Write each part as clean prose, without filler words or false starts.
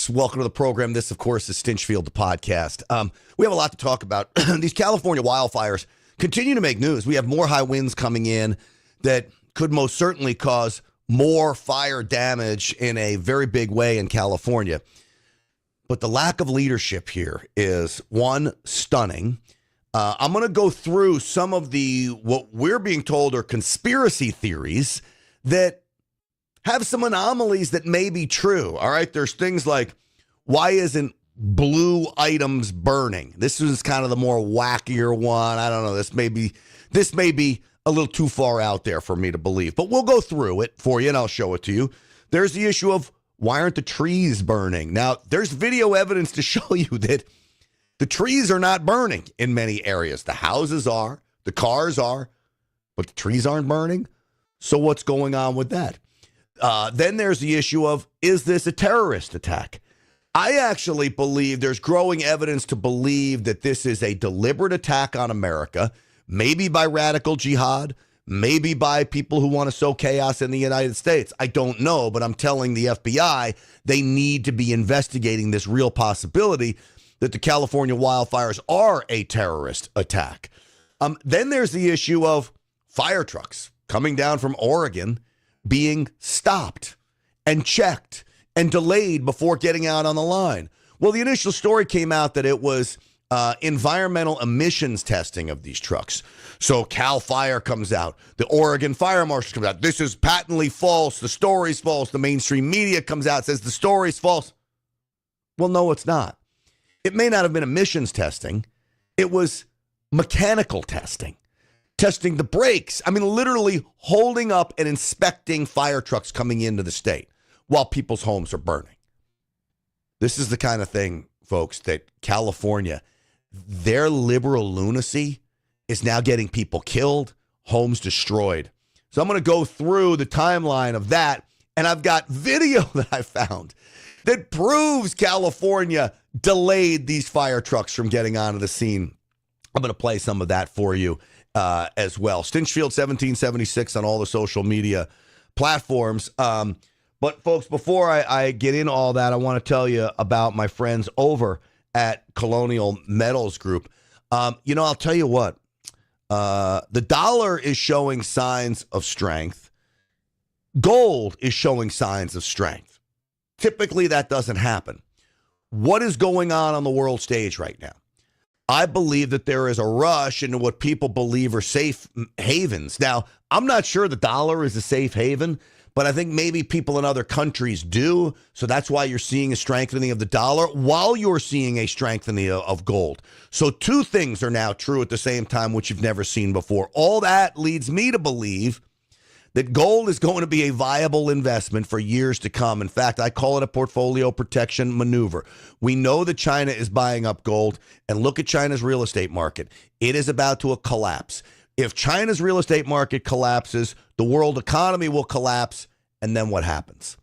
folks? Welcome to the program. This, of course, is Stinchfield, the podcast. We have a lot to talk about. These California wildfires continue to make news. We have more high winds coming in that could most certainly cause more fire damage in a very big way in California. But the lack of leadership here is, one, stunning. I'm going to go through some of what we're being told are conspiracy theories that have some anomalies that may be true. All right. There's things like, why isn't blue items burning? This is kind of the more wackier one. I don't know. This may be a little too far out there for me to believe, but we'll go through it for you and I'll show it to you. There's the issue of, why aren't the trees burning? Now, there's video evidence to show you that the trees are not burning in many areas. The houses are, the cars are, but the trees aren't burning. So what's going on with that? Then there's the issue of, is this a terrorist attack? I actually believe there's growing evidence to believe that this is a deliberate attack on America, maybe by radical jihad, maybe by people who want to sow chaos in the United States. I don't know, but I'm telling the FBI they need to be investigating this real possibility that the California wildfires are a terrorist attack. Then there's the issue of fire trucks coming down from Oregon being stopped and checked and delayed before getting out on the line. Well, the initial story came out that it was environmental emissions testing of these trucks. So Cal Fire comes out. The Oregon Fire Marshal comes out. This is patently false. The story's false. The mainstream media comes out, says the story's false. Well, no, it's not. It may not have been emissions testing. It was mechanical testing the brakes. I mean, literally holding up and inspecting fire trucks coming into the state while people's homes are burning. This is the kind of thing, folks, that California, their liberal lunacy is now getting people killed, homes destroyed. So I'm going to go through the timeline of that, and I've got video that I found that proves California delayed these fire trucks from getting onto the scene. I'm going to play some of that for you as well. Stinchfield 1776 on all the social media platforms. But folks, before I get into all that, I want to tell you about my friends over at Colonial Metals Group. I'll tell you what, the dollar is showing signs of strength. Gold is showing signs of strength. Typically, that doesn't happen. What is going on the world stage right now? I believe that there is a rush into what people believe are safe havens. Now, I'm not sure the dollar is a safe haven, but I think maybe people in other countries do. So that's why you're seeing a strengthening of the dollar while you're seeing a strengthening of gold. So two things are now true at the same time, which you've never seen before. All that leads me to believe that gold is going to be a viable investment for years to come. In fact, I call it a portfolio protection maneuver. We know that China is buying up gold, and look at China's real estate market. It is about to collapse. If China's real estate market collapses, the world economy will collapse, and then what happens?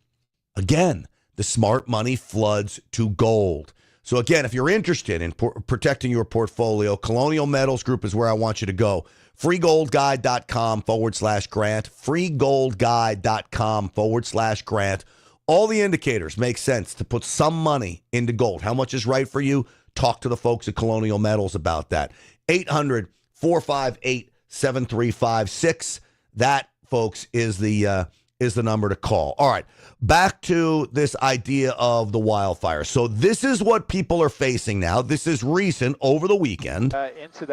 Again, the smart money floods to gold. So again, if you're interested in protecting your portfolio, Colonial Metals Group is where I want you to go. freegoldguide.com/grant, freegoldguide.com/grant. All the indicators make sense to put some money into gold. How much is right for you? Talk to the folks at Colonial Metals about that. 800-458-7356. That, folks, is the number to call. All right, back to this idea of the wildfire. So this is what people are facing now. This is recent, over the weekend. Into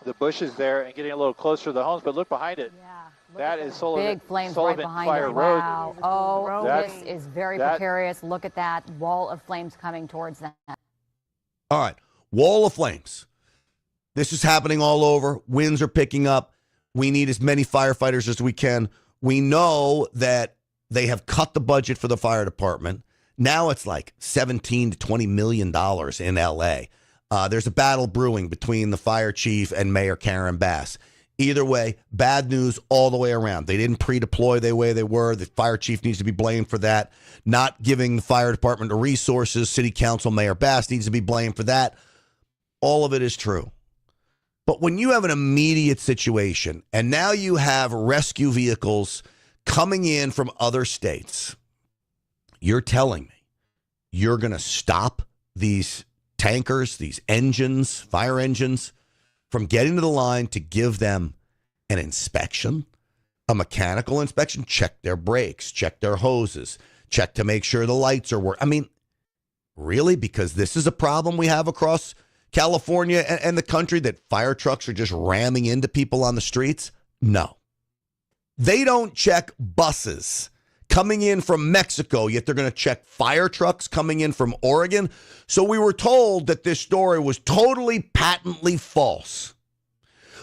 the bushes there and getting a little closer to the homes, but look behind it. Yeah, that is Sullivan. Big flames Sullivan right behind Fire it. Road. Wow. Oh, this is very precarious. Look at that wall of flames coming towards them. All right, wall of flames. This is happening all over. Winds are picking up. We need as many firefighters as we can. We know that they have cut the budget for the fire department. Now it's like $17 to $20 million in L.A. There's a battle brewing between the fire chief and Mayor Karen Bass. Either way, bad news all the way around. They didn't pre-deploy the way they were. The fire chief needs to be blamed for that. Not giving the fire department the resources. City Council Mayor Bass needs to be blamed for that. All of it is true. But when you have an immediate situation, and now you have rescue vehicles coming in from other states, You're telling me you're going to stop these tankers, these engines, fire engines, from getting to the line to give them an inspection, a mechanical inspection, check their brakes, check their hoses, check to make sure the lights are working. I mean, really? Because this is a problem we have across California and the country, that fire trucks are just ramming into people on the streets? No. They don't check buses coming in from Mexico, yet they're going to check fire trucks coming in from Oregon. So we were told that this story was totally patently false.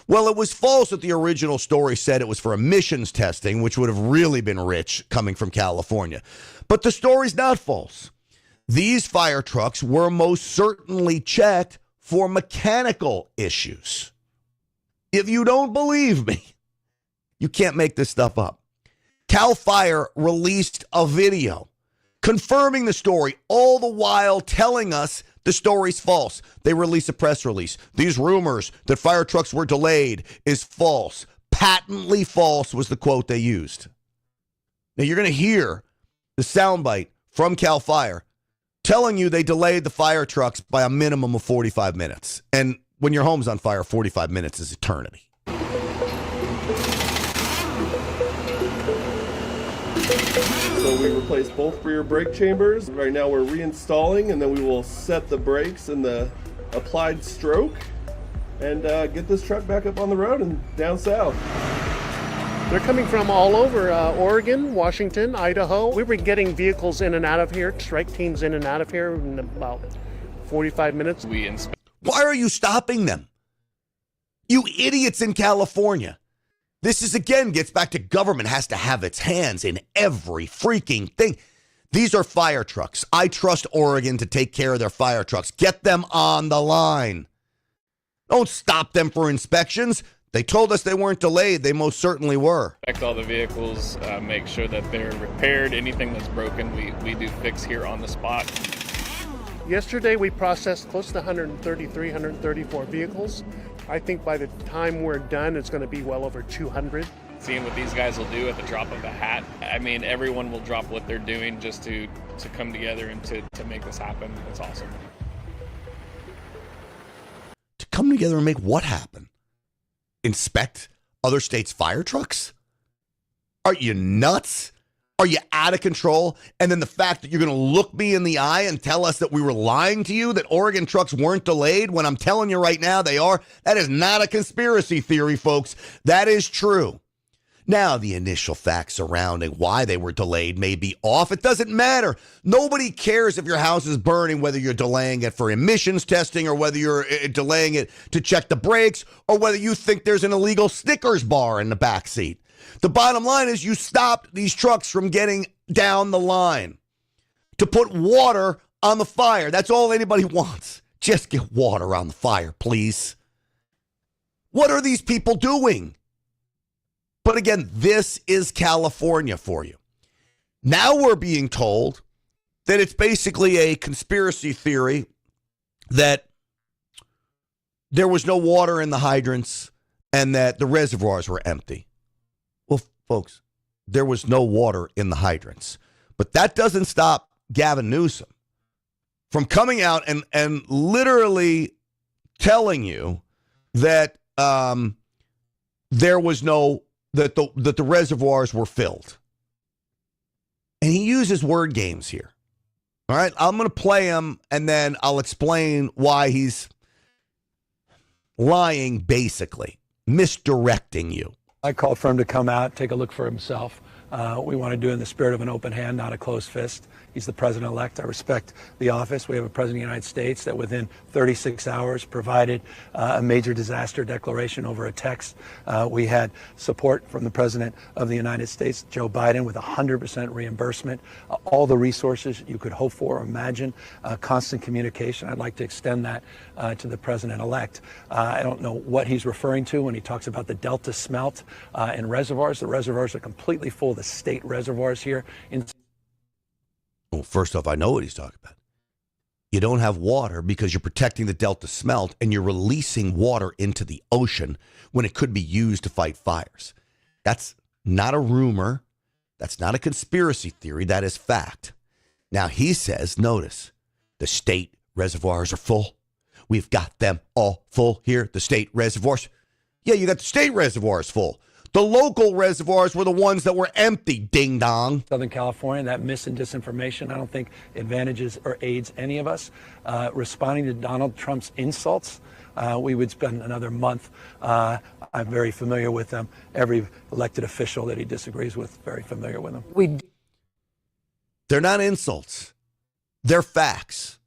Well, it was false that the original story said it was for emissions testing, which would have really been rich coming from California. But the story's not false. These fire trucks were most certainly checked for mechanical issues. If you don't believe me, you can't make this stuff up. Cal Fire released a video confirming the story, all the while telling us the story's false. They released a press release. These rumors that fire trucks were delayed is false. Patently false was the quote they used. Now you're going to hear the soundbite from Cal Fire telling you they delayed the fire trucks by a minimum of 45 minutes. And when your home's on fire, 45 minutes is eternity. So we replaced both rear brake chambers. Right now we're reinstalling, and then we will set the brakes in the applied stroke and get this truck back up on the road and down south. They're coming from all over Oregon, Washington, Idaho. We've been getting vehicles in and out of here, strike teams in and out of here in about 45 minutes. Why are you stopping them? You idiots in California. This is, again, gets back to government has to have its hands in every freaking thing. These are fire trucks. I trust Oregon to take care of their fire trucks. Get them on the line. Don't stop them for inspections. They told us they weren't delayed. They most certainly were. Inspect all the vehicles, make sure that they're repaired. Anything that's broken, we do fix here on the spot. Yesterday we processed close to 133, 134 vehicles. I think by the time we're done, it's going to be well over 200. Seeing what these guys will do at the drop of a hat. I mean, everyone will drop what they're doing just to come together and to make this happen. It's awesome. To come together and make what happen? Inspect other states' fire trucks? Are you nuts? Are you out of control? And then the fact that you're going to look me in the eye and tell us that we were lying to you, that Oregon trucks weren't delayed, when I'm telling you right now they are, that is not a conspiracy theory, folks. That is true. Now, the initial facts surrounding why they were delayed may be off. It doesn't matter. Nobody cares if your house is burning, whether you're delaying it for emissions testing or whether you're delaying it to check the brakes or whether you think there's an illegal Snickers bar in the backseat. The bottom line is you stopped these trucks from getting down the line to put water on the fire. That's all anybody wants. Just get water on the fire, please. What are these people doing? But again, this is California for you. Now we're being told that it's basically a conspiracy theory that there was no water in the hydrants and that the reservoirs were empty. Well, folks, there was no water in the hydrants. But that doesn't stop Gavin Newsom from coming out and literally telling you that there was no, that the reservoirs were filled. And he uses word games here. All right, I'm going to play him, and then I'll explain why he's lying, basically, misdirecting you. I called for him to come out, take a look for himself. We want to do it in the spirit of an open hand, not a closed fist. He's the president-elect. I respect the office. We have a president of the United States that within 36 hours provided a major disaster declaration over a text. We had support from the president of the United States, Joe Biden, with 100% reimbursement, all the resources you could hope for or imagine, constant communication. I'd like to extend that to the president-elect. I don't know what he's referring to when he talks about the Delta smelt in reservoirs. The reservoirs are completely full, the state reservoirs here in. Well, first off, I know what he's talking about. You don't have water because you're protecting the Delta smelt and you're releasing water into the ocean when it could be used to fight fires. That's not a rumor. That's not a conspiracy theory. That is fact. Now he says, notice, the state reservoirs are full. We've got them all full here, the state reservoirs. Yeah, you got the state reservoirs full. The local reservoirs were the ones that were empty, ding dong. Southern California, that mis and disinformation, I don't think advantages or aids any of us. Responding to Donald Trump's insults, we would spend another month. I'm very familiar with them. Every elected official that he disagrees with, very familiar with them. They're not insults. They're facts.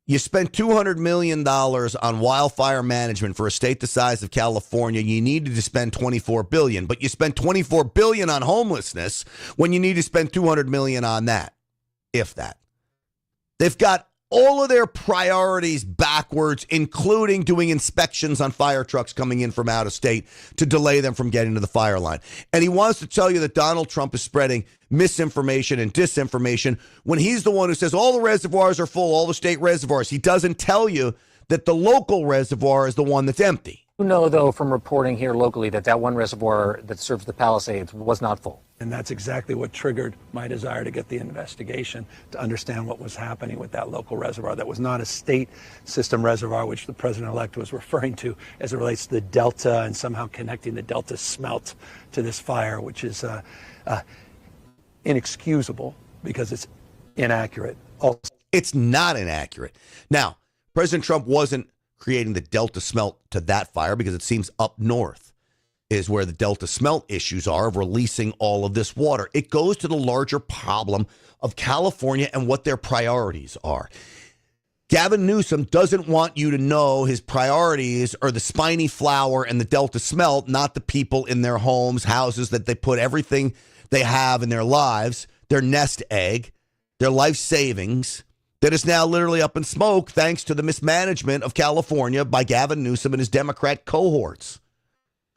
You spent $200 million on wildfire management for a state the size of California. You needed to spend $24 billion, but you spent $24 billion on homelessness when you need to spend $200 million on that, if that. They've got all of their priorities backwards, including doing inspections on fire trucks coming in from out of state to delay them from getting to the fire line. And he wants to tell you that Donald Trump is spreading misinformation and disinformation when he's the one who says all the reservoirs are full, all the state reservoirs. He doesn't tell you that the local reservoir is the one that's empty. You know, though, from reporting here locally that one reservoir that serves the Palisades was not full. And that's exactly what triggered my desire to get the investigation, to understand what was happening with that local reservoir. That was not a state system reservoir, which the president-elect was referring to as it relates to the Delta and somehow connecting the Delta smelt to this fire, which is inexcusable because it's inaccurate. Also, it's not inaccurate. Now, President Trump wasn't creating the Delta smelt to that fire because it seems up north is where the Delta smelt issues are of releasing all of this water. It goes to the larger problem of California and what their priorities are. Gavin Newsom doesn't want you to know his priorities are the spiny flower and the Delta smelt, not the people in their homes, houses that they put everything they have in their lives, their nest egg, their life savings, that is now literally up in smoke thanks to the mismanagement of California by Gavin Newsom and his Democrat cohorts.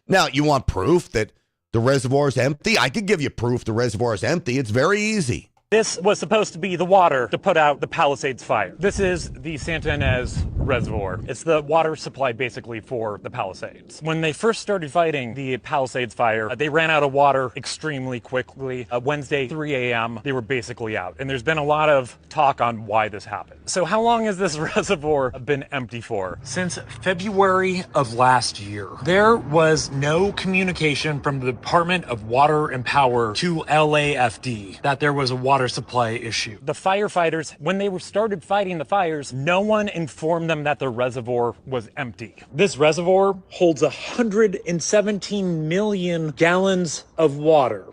Now, you want proof that the reservoir is empty? I could give you proof the reservoir is empty. It's very easy. This was supposed to be the water to put out the Palisades fire. This is the Santa Ynez Reservoir. It's the water supply basically for the Palisades. When they first started fighting the Palisades fire, they ran out of water extremely quickly. Wednesday, 3 a.m., they were basically out. And there's been a lot of talk on why this happened. So how long has this reservoir been empty for? Since February of last year. There was no communication from the Department of Water and Power to LAFD that there was a water supply issue. The firefighters, when they started fighting the fires, no one informed them that the reservoir was empty. This reservoir holds 117 million gallons of water.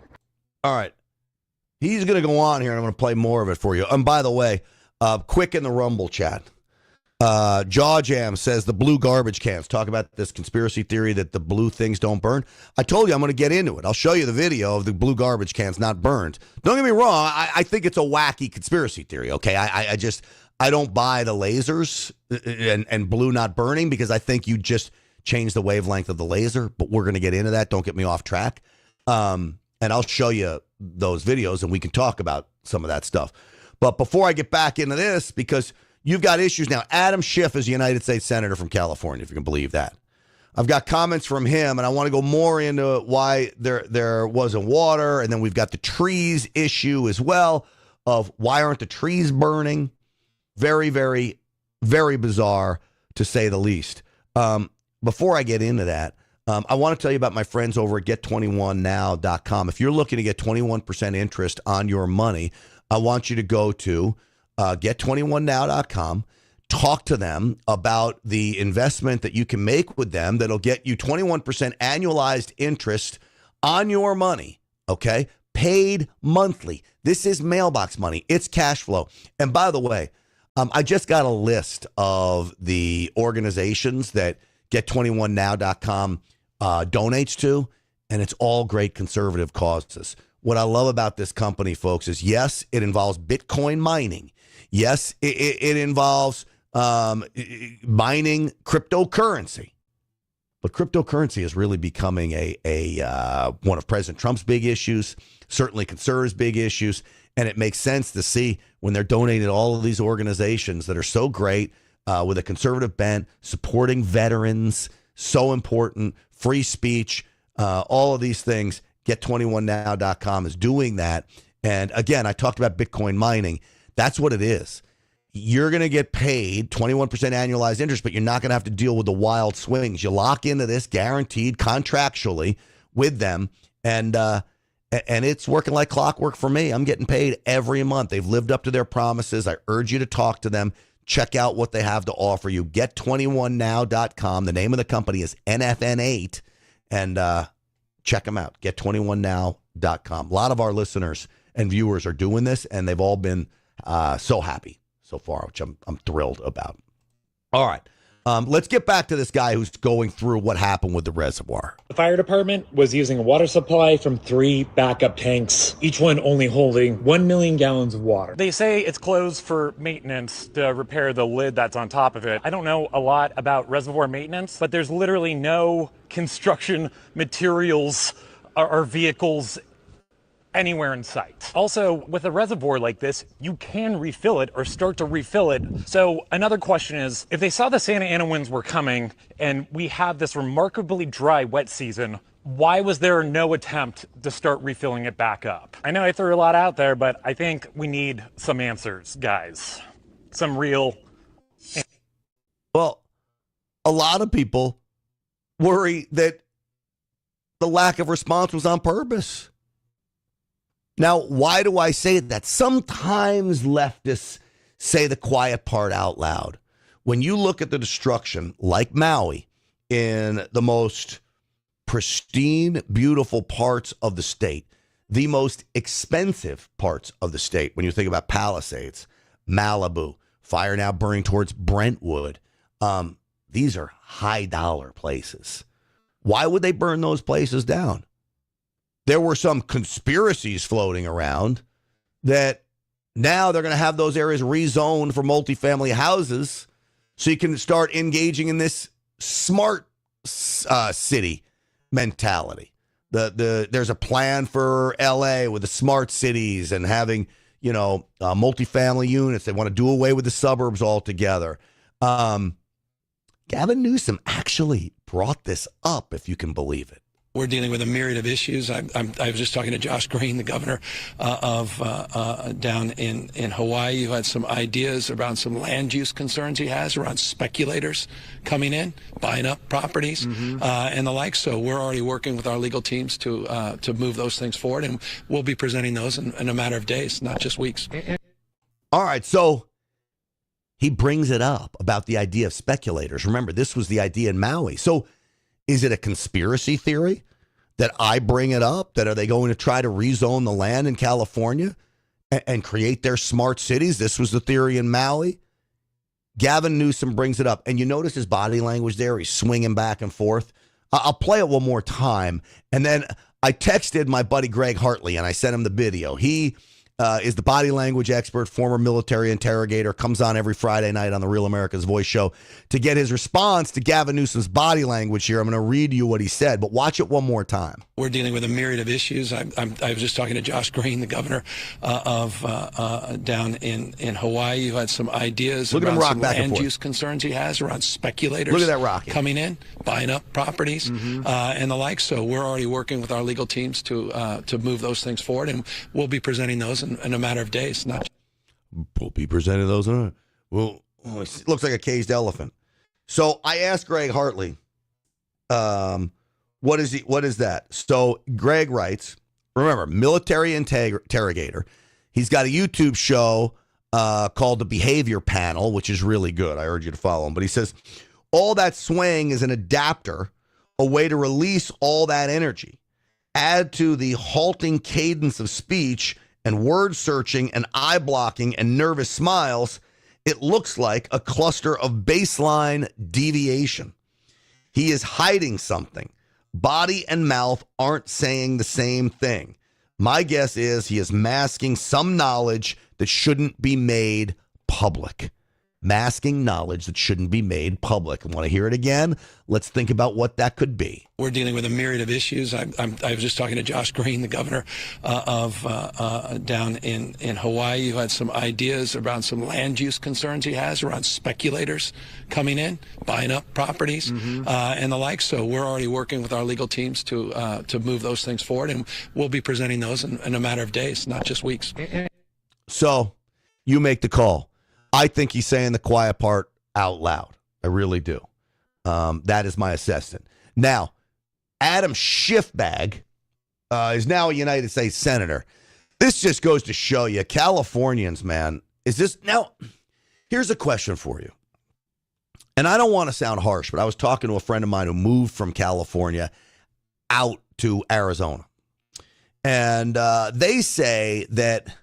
All right. He's going to go on here, and I'm going to play more of it for you. And by the way, quick in the Rumble chat. Jaw Jam says the blue garbage cans. Talk about this conspiracy theory that the blue things don't burn. I told you I'm going to get into it. I'll show you the video of the blue garbage cans not burned. Don't get me wrong. I think it's a wacky conspiracy theory. Okay, I don't buy the lasers and blue not burning because I think you just change the wavelength of the laser. But we're going to get into that. Don't get me off track. And I'll show you those videos and we can talk about some of that stuff. But before I get back into this, because you've got issues now. Adam Schiff is a United States Senator from California, if you can believe that. I've got comments from him, and I want to go more into why there wasn't water, and then we've got the trees issue as well of why aren't the trees burning? Very, very, very bizarre, to say the least. Before I get into that, I want to tell you about my friends over at get21now.com. If you're looking to get 21% interest on your money, I want you to go to get21now.com, talk to them about the investment that you can make with them that'll get you 21% annualized interest on your money, okay? Paid monthly. This is mailbox money. It's cash flow. And by the way, I just got a list of the organizations that get21now.com donates to, and it's all great conservative causes. What I love about this company, folks, is yes, it involves Bitcoin mining. Yes, it involves mining cryptocurrency. But cryptocurrency is really becoming a one of President Trump's big issues, certainly conservatives' big issues. And it makes sense to see when they're donating to all of these organizations that are so great with a conservative bent, supporting veterans, so important, free speech, all of these things. Get21now.com is doing that. And again, I talked about Bitcoin mining. That's what it is. You're going to get paid 21% annualized interest, but you're not going to have to deal with the wild swings. You lock into this guaranteed contractually with them, and it's working like clockwork for me. I'm getting paid every month. They've lived up to their promises. I urge you to talk to them. Check out what they have to offer you. Get21now.com. The name of the company is NFN8, and check them out. Get21now.com. A lot of our listeners and viewers are doing this, and they've all been so happy so far, which I'm thrilled about. All right. Let's get back to this guy who's going through what happened with the reservoir. The fire department was using a water supply from 3 backup tanks, each one only holding 1 million gallons of water. They say it's closed for maintenance to repair the lid that's on top of it. I don't know a lot about reservoir maintenance, but there's literally no construction materials or vehicles anywhere in sight. Also, with a reservoir like this, you can refill it or start to refill it. So another question is, if they saw the Santa Ana winds were coming and we have this remarkably dry wet season, why was there no attempt to start refilling it back up? I know I threw a lot out there, but I think we need some answers, guys. Some real... Well, a lot of people worry that the lack of response was on purpose. Now, why do I say that? Sometimes leftists say the quiet part out loud. When you look at the destruction, like Maui, in the most pristine, beautiful parts of the state, the most expensive parts of the state, when you think about Palisades, Malibu, fire now burning towards Brentwood, these are high-dollar places. Why would they burn those places down? There were some conspiracies floating around that now they're going to have those areas rezoned for multifamily houses so you can start engaging in this smart city mentality. There's a plan for L.A. with the smart cities and having, multifamily units. They want to do away with the suburbs altogether. Gavin Newsom actually brought this up, if you can believe it. We're dealing with a myriad of issues. I was just talking to Josh Green, the governor down in Hawaii, who had some ideas around some land use concerns he has around speculators coming in, buying up properties, and the like. So we're already working with our legal teams to move those things forward, and we'll be presenting those in a matter of days, not just weeks. All right, so he brings it up about the idea of speculators. Remember, this was the idea in Maui. So is it a conspiracy theory that I bring it up? That are they going to try to rezone the land in California and create their smart cities? This was the theory in Maui. Gavin Newsom brings it up. And you notice his body language there. He's swinging back and forth. I'll play it one more time. And then I texted my buddy Greg Hartley and I sent him the video. He is the body language expert, former military interrogator, comes on every Friday night on the Real America's Voice show to get his response to Gavin Newsom's body language here. I'm going to read you what he said, but watch it one more time. We're dealing with a myriad of issues. I was just talking to Josh Green, the governor down in Hawaii, who had some ideas around some land use concerns he has around speculators. Look at that rocket coming in, buying up properties, and the like. So we're already working with our legal teams to move those things forward, and we'll be presenting those in a matter of days. We'll be presenting those. Well, it looks like a caged elephant. So I asked Greg Hartley, what is that? So Greg writes, remember, military interrogator. He's got a YouTube show called The Behavior Panel, which is really good. I urge you to follow him. But he says, all that swaying is an adapter, a way to release all that energy. Add to the halting cadence of speech and word searching and eye blocking and nervous smiles, it looks like a cluster of baseline deviation. He is hiding something. Body and mouth aren't saying the same thing. My guess is he is masking some knowledge that shouldn't be made public. Masking knowledge that shouldn't be made public. I want to hear it again. Let's think about what that could be. We're dealing with a myriad of issues. I was just talking to Josh Green, the governor down in Hawaii, who had some ideas around some land use concerns he has around speculators coming in, buying up properties, and the like. So we're already working with our legal teams to move those things forward, and we'll be presenting those in a matter of days, not just weeks. So You make the call. I think he's saying the quiet part out loud. I really do. That is my assessment. Now, Adam Schiffbag is now a United States Senator. This just goes to show you, Californians, man, is this... Now, here's a question for you. And I don't want to sound harsh, but I was talking to a friend of mine who moved from California out to Arizona. And they say that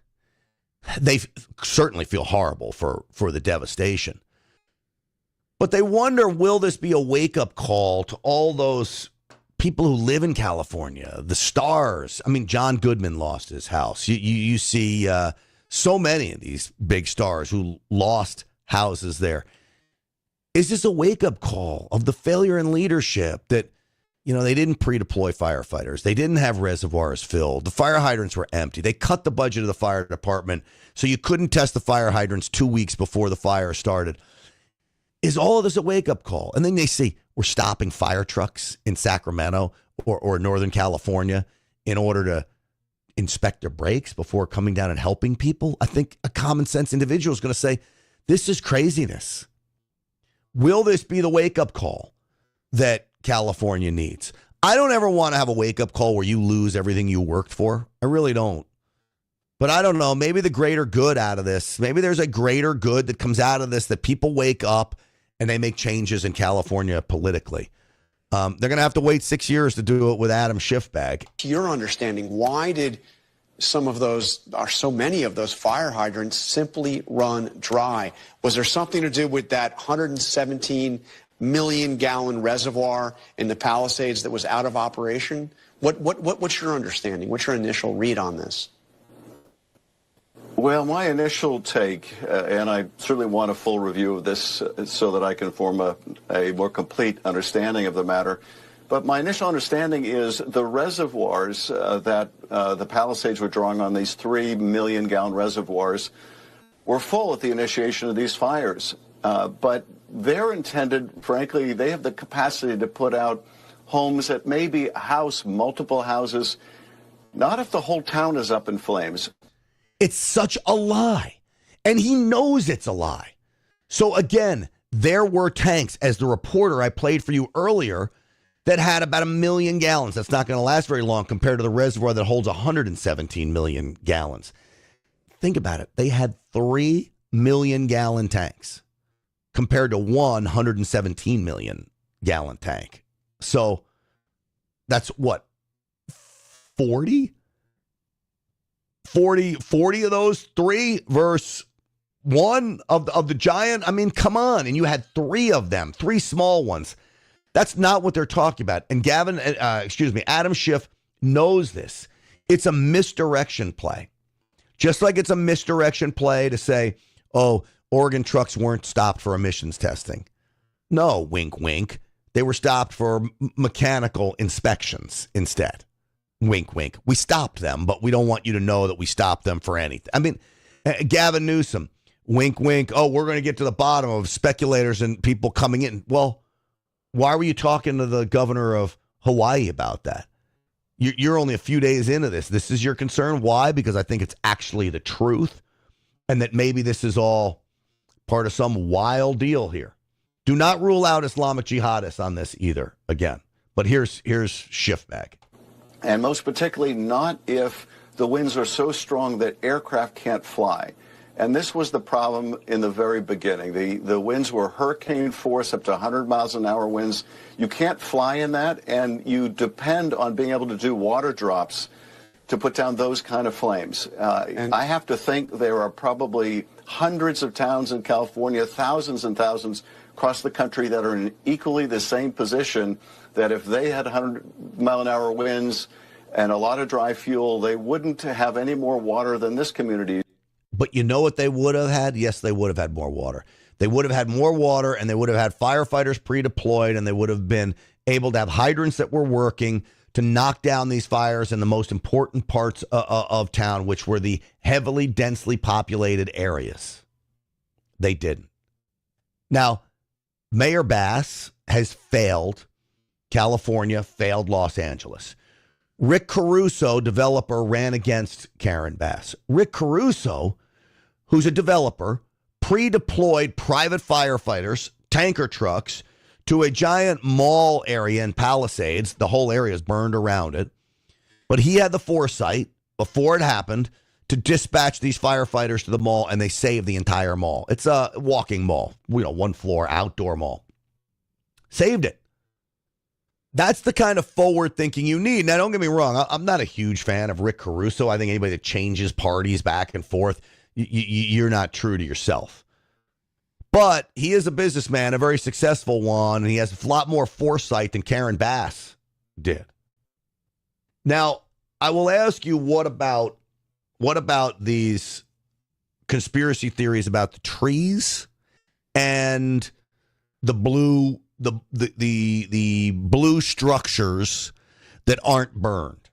they certainly feel horrible for the devastation. But they wonder, will this be a wake-up call to all those people who live in California, the stars? I mean, John Goodman lost his house. You see so many of these big stars who lost houses there. Is this a wake-up call of the failure in leadership that, they didn't pre-deploy firefighters. They didn't have reservoirs filled. The fire hydrants were empty. They cut the budget of the fire department so you couldn't test the fire hydrants 2 weeks before the fire started. Is all of this a wake-up call? And then they say, we're stopping fire trucks in Sacramento or Northern California in order to inspect their brakes before coming down and helping people. I think a common sense individual is going to say, this is craziness. Will this be the wake-up call that California needs? I don't ever want to have a wake-up call where you lose everything you worked for. I really don't. But I don't know, maybe the greater good out of this, maybe there's a greater good that comes out of this, that people wake up and they make changes in California politically. They're going to have to wait 6 years to do it with Adam Schiffbag. To your understanding, why did so many of those fire hydrants simply run dry? Was there something to do with that 117 million gallon reservoir in the Palisades that was out of operation? What's your understanding? What's your initial read on this? Well, my initial take, and I certainly want a full review of this so that I can form a more complete understanding of the matter. But my initial understanding is the reservoirs that the Palisades were drawing on, these 3 million gallon reservoirs, were full at the initiation of these fires. But they're intended, frankly, they have the capacity to put out homes that maybe house multiple houses, not if the whole town is up in flames. It's such a lie. And he knows it's a lie. So again, there were tanks, as the reporter I played for you earlier, that had about 1 million gallons. That's not going to last very long compared to the reservoir that holds 117 million gallons. Think about it. They had 3 million gallon tanks compared to 117 million gallon tank. So that's what, 40 of those 3 versus 1 of the giant. I mean, come on. And you had 3 of them, 3 small ones. That's not what they're talking about. And Adam Schiff knows this. It's a misdirection play. Just like it's a misdirection play to say, oh, Oregon trucks weren't stopped for emissions testing. No, wink, wink. They were stopped for mechanical inspections instead. Wink, wink. We stopped them, but we don't want you to know that we stopped them for anything. I mean, Gavin Newsom, wink, wink. Oh, we're going to get to the bottom of speculators and people coming in. Well, why were you talking to the governor of Hawaii about that? You're only a few days into this. This is your concern. Why? Because I think it's actually the truth, and that maybe this is all part of some wild deal here. Do not rule out Islamic jihadists on this either, again. But here's Schiffbag. And most particularly not if the winds are so strong that aircraft can't fly. And this was the problem in the very beginning. The winds were hurricane force, up to 100 miles an hour winds. You can't fly in that, and you depend on being able to do water drops to put down those kind of flames. I have to think there are probably hundreds of towns in California, thousands and thousands across the country that are in equally the same position, that if they had 100-mile-an-hour winds and a lot of dry fuel, they wouldn't have any more water than this community. But you know what they would have had? Yes, they would have had more water. They would have had more water, and they would have had firefighters pre-deployed, and they would have been able to have hydrants that were working to knock down these fires in the most important parts of town, which were the heavily, densely populated areas. They didn't. Now, Mayor Bass has failed California, failed Los Angeles. Rick Caruso, developer, ran against Karen Bass. Rick Caruso who's a developer, pre-deployed private firefighters, tanker trucks, to a giant mall area in Palisades. The whole area is burned around it. But he had the foresight before it happened to dispatch these firefighters to the mall, and they saved the entire mall. It's a walking mall, one floor outdoor mall. Saved it. That's the kind of forward thinking you need. Now, don't get me wrong. I'm not a huge fan of Rick Caruso. I think anybody that changes parties back and forth, you're not true to yourself. But he is a businessman, a very successful one, and he has a lot more foresight than Karen Bass did. Now, I will ask you, what about these conspiracy theories about the trees and the blue blue structures that aren't burned?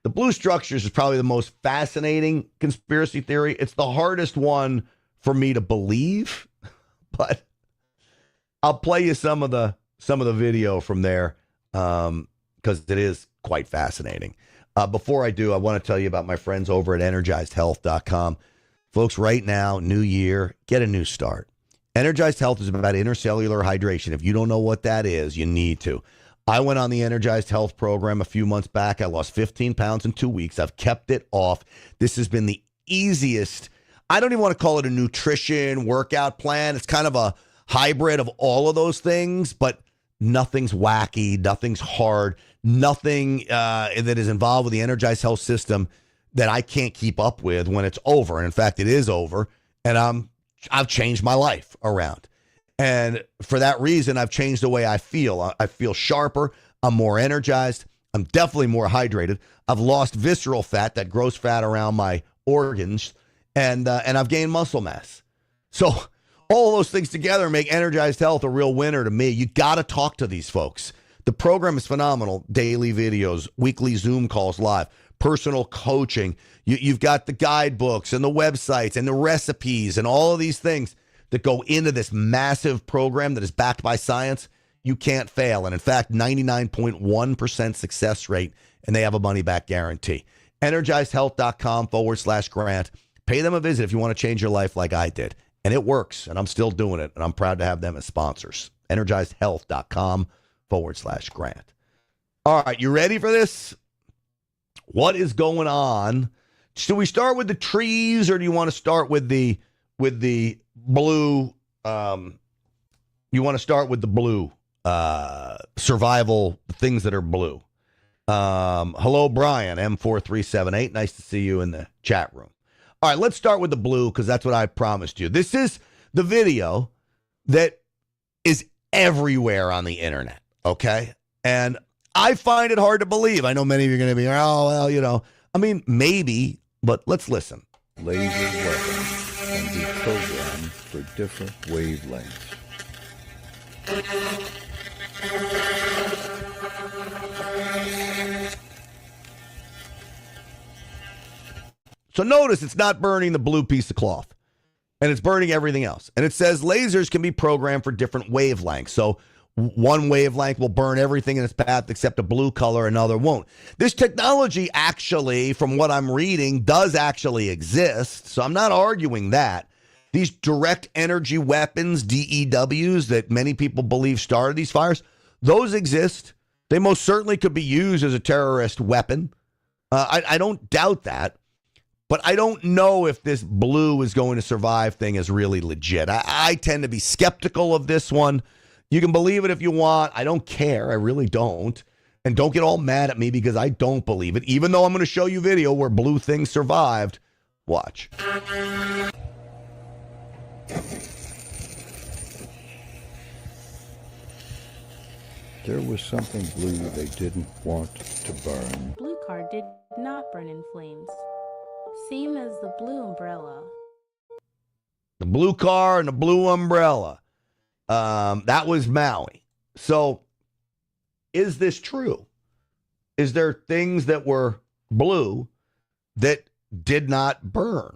The blue structures is probably the most fascinating conspiracy theory. It's the hardest one for me to believe, but I'll play you some of the video from there because it is quite fascinating. Before I do, I want to tell you about my friends over at EnergizedHealth.com. Folks, right now, new year, get a new start. Energized Health is about intercellular hydration. If you don't know what that is, you need to. I went on the Energized Health program a few months back. I lost 15 pounds in 2 weeks. I've kept it off. This has been the easiest. I don't even want to call it a nutrition workout plan. It's kind of a hybrid of all of those things, but nothing's wacky, nothing's hard, nothing that is involved with the Energized Health system that I can't keep up with when it's over. And in fact, it is over, and I've changed my life around. And for that reason, I've changed the way I feel. I feel sharper. I'm more energized. I'm definitely more hydrated. I've lost visceral fat, that gross fat around my organs, and I've gained muscle mass. So all those things together make Energized Health a real winner to me. You got to talk to these folks. The program is phenomenal. Daily videos, weekly Zoom calls live, personal coaching. You've got the guidebooks and the websites and the recipes and all of these things that go into this massive program that is backed by science. You can't fail. And in fact, 99.1% success rate, and they have a money-back guarantee. EnergizedHealth.com/grant. Pay them a visit if you want to change your life like I did. And it works, and I'm still doing it, and I'm proud to have them as sponsors. EnergizedHealth.com/grant. All right, you ready for this? What is going on? Should we start with the trees, or do you want to start with the blue? You want to start with the blue survival things that are blue. Hello, Brian, M4378. Nice to see you in the chat room. All right, let's start with the blue because that's what I promised you. This is the video that is everywhere on the internet, okay? And I find it hard to believe. I know many of you are going to be, oh, well, I mean, maybe, but let's listen. Laser weapons can be programmed for different wavelengths. So notice it's not burning the blue piece of cloth, and it's burning everything else. And it says lasers can be programmed for different wavelengths. So one wavelength will burn everything in its path except a blue color, another won't. This technology actually, from what I'm reading, does actually exist. So I'm not arguing that. These direct energy weapons, DEWs, that many people believe started these fires, those exist. They most certainly could be used as a terrorist weapon. I don't doubt that. But I don't know if this blue is going to survive thing is really legit. I tend to be skeptical of this one. You can believe it if you want. I don't care. I really don't. And don't get all mad at me because I don't believe it, even though I'm going to show you video where blue things survived. Watch. There was something blue they didn't want to burn. Blue car did not burn in flames. Same as the blue umbrella. The blue car and the blue umbrella. That was Maui. So, is this true? Is there things that were blue that did not burn?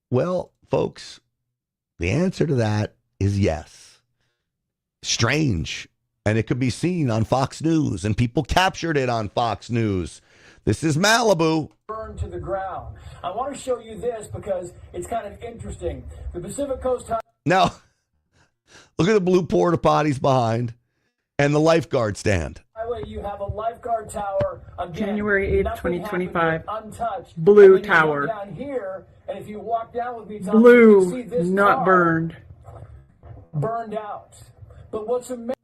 Well, folks, the answer to that is yes. Strange, And it could be seen on Fox News, and people captured it on Fox News. This is Malibu. Burned to the ground. I want to show you this because it's kind of interesting. The Pacific Coast. Now, look at the blue porta potties behind and the lifeguard stand. Highway, you have a lifeguard tower. Again, January 8th, 2025. Untouched. Blue tower. Down here, and if you walk down with me, Tom, blue, you see this not car burned. Burned out. But what's amazing?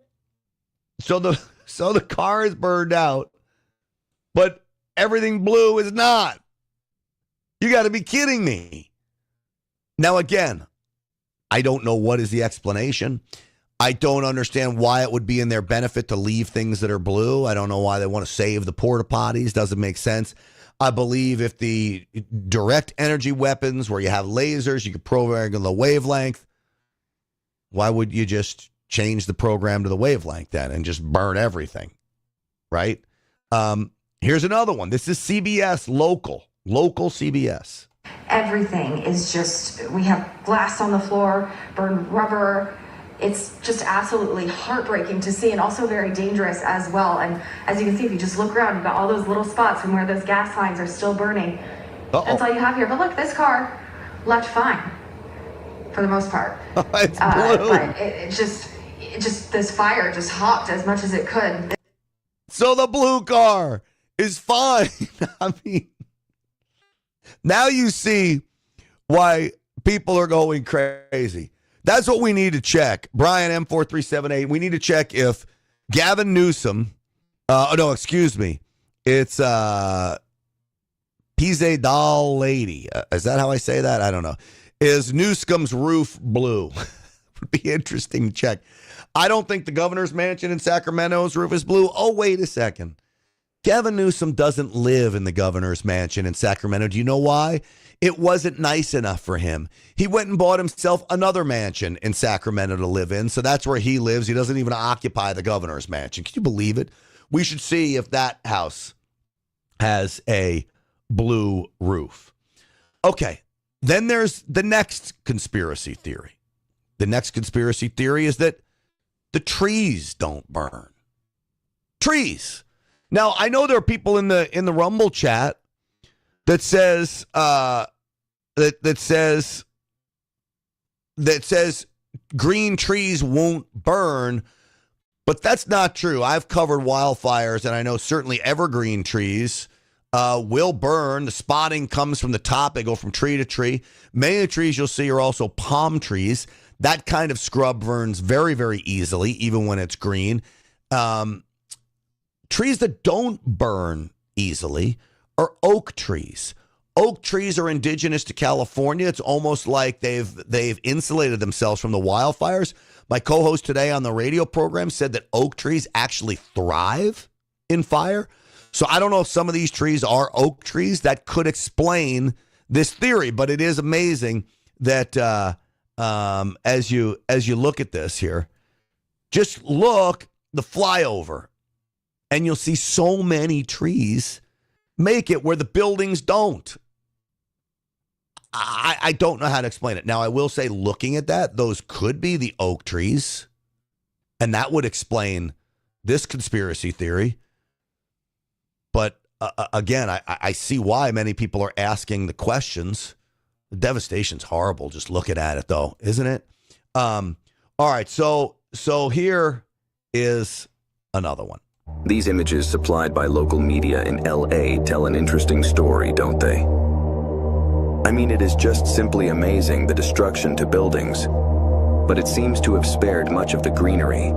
So the car is burned out, but everything blue is not. You got to be kidding me. Now, again, I don't know what is the explanation. I don't understand why it would be in their benefit to leave things that are blue. I don't know why they want to save the porta potties. Doesn't make sense. I believe if the direct energy weapons where you have lasers, you could program the wavelength. Why would you just change the program to the wavelength then and just burn everything? Right? Here's another one. This is CBS, local CBS. Everything is just, we have glass on the floor, burned rubber. It's just absolutely heartbreaking to see and also very dangerous as well. And as you can see, if you just look around, you've got all those little spots from where those gas lines are still burning. That's all you have here. But look, this car left fine for the most part. It's blue. But it just this fire just hopped as much as it could. So the blue car is fine. I mean, now you see why people are going crazy. That's what we need to check. Brian M4378, we need to check if Gavin Newsom, it's Pizze Doll Lady. Is that how I say that? I don't know. Is Newsom's roof blue? Would be interesting to check. I don't think the governor's mansion in Sacramento's roof is blue. Oh, wait a second. Gavin Newsom doesn't live in the governor's mansion in Sacramento. Do you know why? It wasn't nice enough for him. He went and bought himself another mansion in Sacramento to live in, so that's where he lives. He doesn't even occupy the governor's mansion. Can you believe it? We should see if that house has a blue roof. Okay, then there's the next conspiracy theory. The next conspiracy theory is that the trees don't burn. Trees. Now, I know there are people in the Rumble chat that says that says green trees won't burn, but that's not true. I've covered wildfires, and I know certainly evergreen trees will burn. The spotting comes from the top. They go from tree to tree. Many of the trees you'll see are also palm trees. That kind of scrub burns very, very easily, even when it's green. Trees that don't burn easily are oak trees. Oak trees are indigenous to California. It's almost like they've insulated themselves from the wildfires. My co-host today on the radio program said that oak trees actually thrive in fire. So I don't know if some of these trees are oak trees. That could explain this theory, but it is amazing that as you look at this here, just look the flyover, and you'll see so many trees make it where the buildings don't. I don't know how to explain it. Now, I will say, looking at that, those could be the oak trees, and that would explain this conspiracy theory. But again, I see why many people are asking the questions. The devastation's horrible just looking at it, though, isn't it? All right, so here is another one. These images supplied by local media in LA tell an interesting story, don't they? I mean, it is just simply amazing, the destruction to buildings. But it seems to have spared much of the greenery,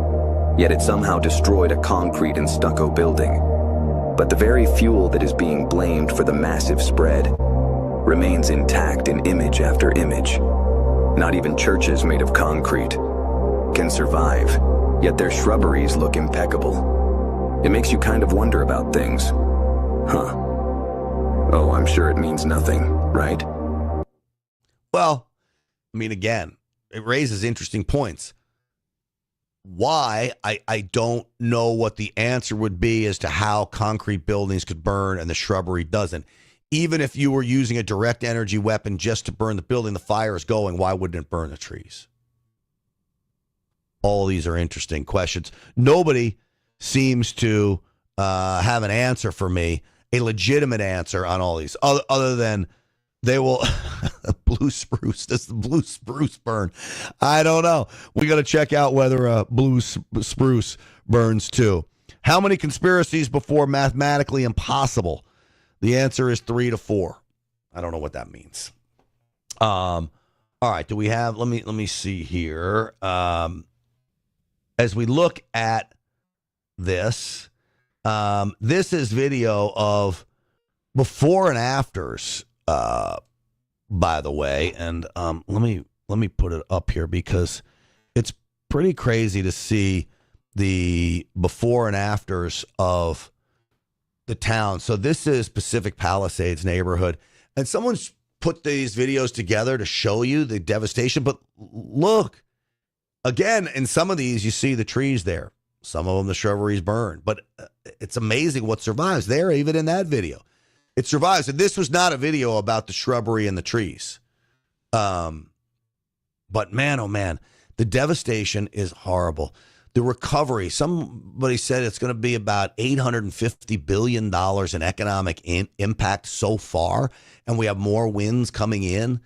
yet it somehow destroyed a concrete and stucco building. But the very fuel that is being blamed for the massive spread remains intact in image after image. Not even churches made of concrete can survive, yet their shrubberies look impeccable. It makes you kind of wonder about things. Huh. Oh, I'm sure it means nothing, right? Well, I mean, again, it raises interesting points. Why? I don't know what the answer would be as to how concrete buildings could burn and the shrubbery doesn't. Even if you were using a direct energy weapon just to burn the building, the fire is going, why wouldn't it burn the trees? All of these are interesting questions. Nobody seems to have an answer for me, a legitimate answer on all these, other than they will blue spruce. Does the blue spruce burn? I don't know. We got to check out whether blue spruce burns too. How many conspiracies before mathematically impossible? The answer is 3 to 4. I don't know what that means. All right. Do we have? Let me see here. As we look at this, this is video of before and afters. By the way, and let me put it up here because it's pretty crazy to see the before and afters of the town. So this is Pacific Palisades neighborhood, and someone's put these videos together to show you the devastation. But look, again, in some of these, you see the trees there. Some of them, the shrubberies burned. But it's amazing what survives there, even in that video. It survives. And this was not a video about the shrubbery and the trees. But man, oh man, the devastation is horrible. The recovery, somebody said it's going to be about $850 billion in economic impact so far, and we have more winds coming in.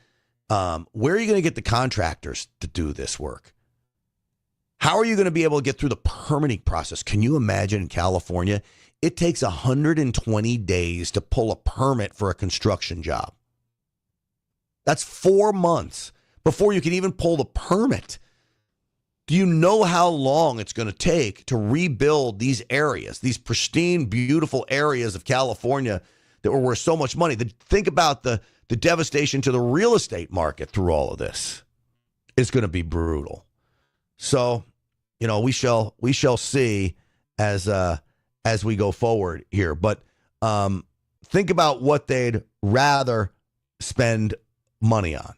Where are you going to get the contractors to do this work? How are you going to be able to get through the permitting process? Can you imagine in California, it takes 120 days to pull a permit for a construction job. That's 4 months before you can even pull the permit. Do you know how long it's going to take to rebuild these areas, these pristine, beautiful areas of California that were worth so much money? Think about the devastation to the real estate market through all of this. It's going to be brutal. So, you know, we shall see as we go forward here. But think about what they'd rather spend money on.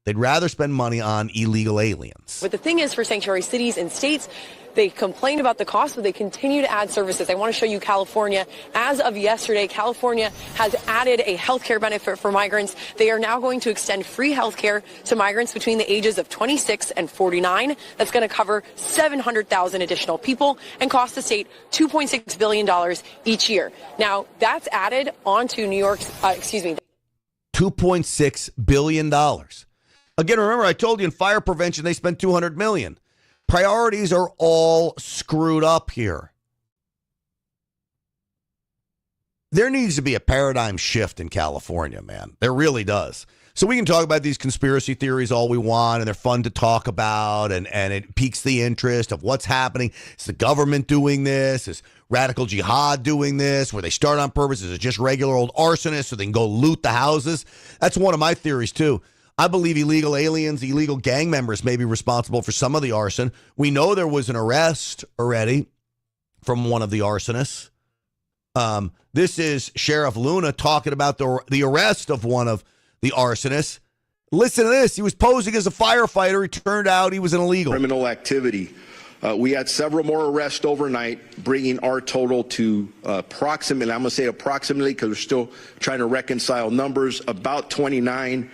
They'd rather spend money on illegal aliens. But the thing is, for sanctuary cities and states, they complain about the cost, but they continue to add services. I want to show you California. As of yesterday, California has added a health care benefit for migrants. They are now going to extend free health care to migrants between the ages of 26 and 49. That's going to cover 700,000 additional people and cost the state $2.6 billion each year. Now, that's added onto New York's, $2.6 billion. Again, remember, I told you in fire prevention, they spent $200 million. Priorities are all screwed up here. There needs to be a paradigm shift in California, man. There really does. So we can talk about these conspiracy theories all we want, and they're fun to talk about, and it piques the interest of what's happening. Is the government doing this? Is radical jihad doing this? Where they start on purpose? Is it just regular old arsonists so they can go loot the houses? That's one of my theories, too. I believe illegal aliens, illegal gang members may be responsible for some of the arson. We know there was an arrest already from one of the arsonists. This is Sheriff Luna talking about the arrest of one of the arsonists. Listen to this. He was posing as a firefighter. It turned out he was an illegal. Criminal activity. We had several more arrests overnight, bringing our total to approximately, I'm going to say approximately because we're still trying to reconcile numbers, about 29,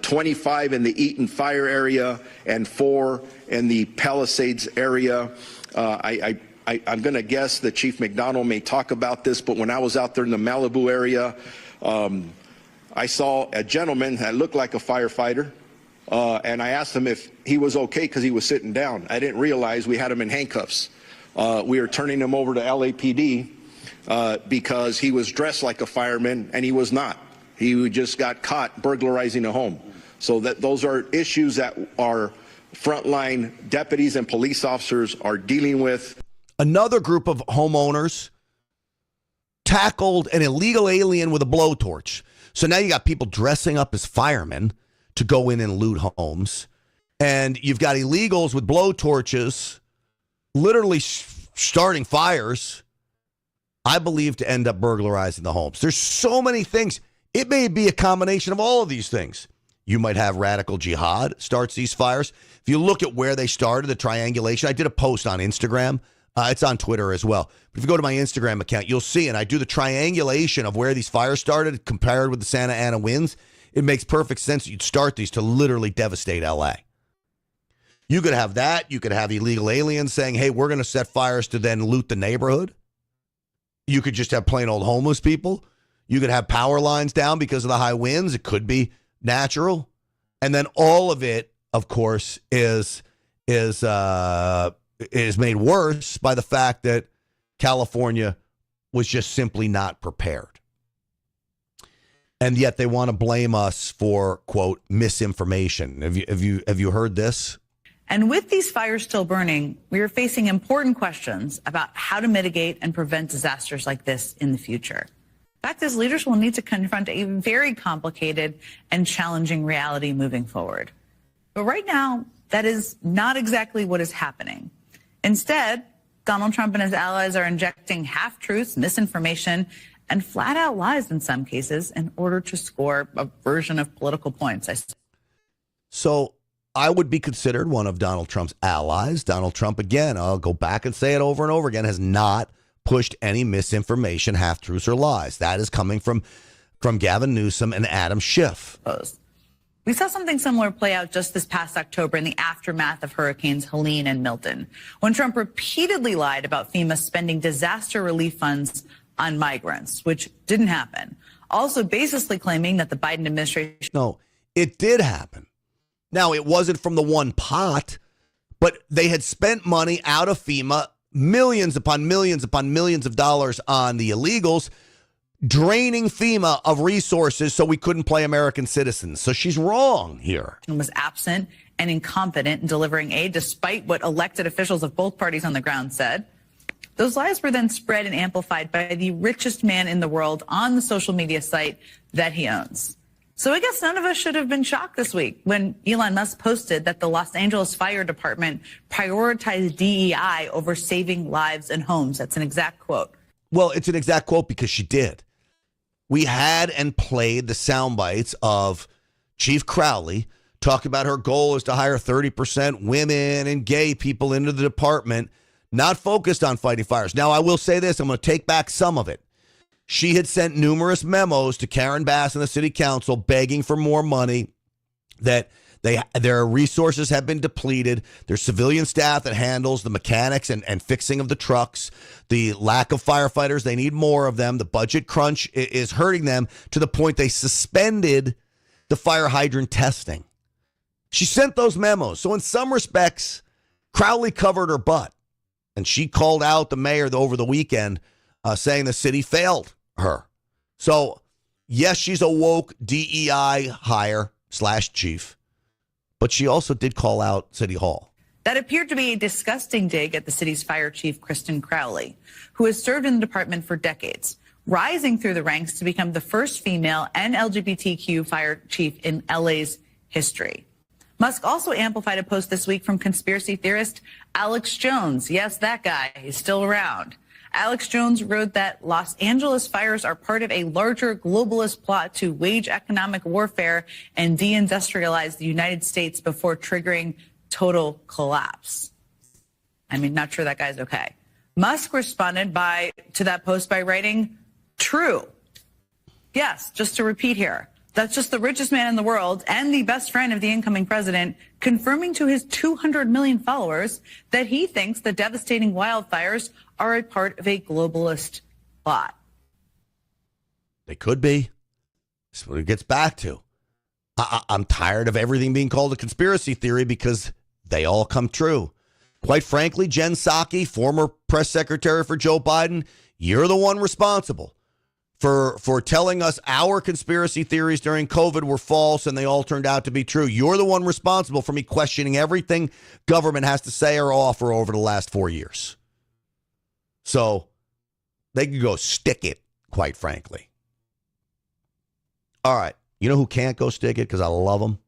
25 in the Eaton Fire area and 4 in the Palisades area. I'm going to guess that Chief McDonald may talk about this, but when I was out there in the Malibu area, I saw a gentleman that looked like a firefighter. And I asked him if he was okay because he was sitting down. I didn't realize we had him in handcuffs. We were turning him over to LAPD because he was dressed like a fireman, and he was not. He just got caught burglarizing a home. So those are issues that our frontline deputies and police officers are dealing with. Another group of homeowners tackled an illegal alien with a blowtorch. So now you got people dressing up as firemen to go in and loot homes. And you've got illegals with blowtorches literally starting fires, I believe, to end up burglarizing the homes. There's so many things. It may be a combination of all of these things. You might have radical jihad starts these fires. If you look at where they started, the triangulation, I did a post on Instagram. It's on Twitter as well. But if you go to my Instagram account, you'll see, and I do the triangulation of where these fires started compared with the Santa Ana winds. It makes perfect sense that you'd start these to literally devastate LA. You could have that. You could have illegal aliens saying, hey, we're going to set fires to then loot the neighborhood. You could just have plain old homeless people. You could have power lines down because of the high winds. It could be natural. And then all of it, of course, is made worse by the fact that California was just simply not prepared. And yet they want to blame us for, quote, misinformation. Have you heard this? And with these fires still burning, we are facing important questions about how to mitigate and prevent disasters like this in the future. The fact is, leaders will need to confront a very complicated and challenging reality moving forward. But right now, that is not exactly what is happening. Instead, Donald Trump and his allies are injecting half-truths, misinformation, and flat-out lies in some cases in order to score a version of political points. So I would be considered one of Donald Trump's allies. Donald Trump, again, I'll go back and say it over and over again, has not pushed any misinformation, half-truths, or lies. That is coming from Gavin Newsom and Adam Schiff. We saw something similar play out just this past October in the aftermath of Hurricanes Helene and Milton, when Trump repeatedly lied about FEMA spending disaster relief funds on migrants, which didn't happen. Also baselessly claiming that the Biden administration... No, it did happen. Now, it wasn't from the one pot, but they had spent money out of FEMA, millions upon millions upon millions of dollars on the illegals, draining FEMA of resources so we couldn't play American citizens. So she's wrong here. ...was absent and incompetent in delivering aid, despite what elected officials of both parties on the ground said. Those lies were then spread and amplified by the richest man in the world on the social media site that he owns. So I guess none of us should have been shocked this week when Elon Musk posted that the Los Angeles Fire Department prioritized DEI over saving lives and homes. That's an exact quote. Well, it's an exact quote because she did. We had and played the sound bites of Chief Crowley talking about her goal is to hire 30% women and gay people into the department, not focused on fighting fires. Now, I will say this. I'm going to take back some of it. She had sent numerous memos to Karen Bass and the city council begging for more money, that their resources have been depleted. There's civilian staff that handles the mechanics and fixing of the trucks, the lack of firefighters. They need more of them. The budget crunch is hurting them to the point they suspended the fire hydrant testing. She sent those memos. So in some respects, Crowley covered her butt. And she called out the mayor over the weekend saying the city failed her. So, yes, she's a woke DEI hire / chief, but she also did call out City Hall. That appeared to be a disgusting dig at the city's fire chief, Kristen Crowley, who has served in the department for decades, rising through the ranks to become the first female and LGBTQ fire chief in LA's history. Musk also amplified a post this week from conspiracy theorist Alex Jones. Yes, that guy. He's still around. Alex Jones wrote that Los Angeles fires are part of a larger globalist plot to wage economic warfare and deindustrialize the United States before triggering total collapse. I mean, not sure that guy's okay. Musk responded to that post by writing, true. Yes, just to repeat here. That's just the richest man in the world and the best friend of the incoming president, confirming to his 200 million followers that he thinks the devastating wildfires are a part of a globalist plot. They could be. That's what it gets back to. I'm tired of everything being called a conspiracy theory because they all come true. Quite frankly, Jen Psaki, former press secretary for Joe Biden, you're the one responsible for telling us our conspiracy theories during COVID were false and they all turned out to be true. You're the one responsible for me questioning everything government has to say or offer over the last 4 years. So they can go stick it, quite frankly. All right. You know who can't go stick it because I love them?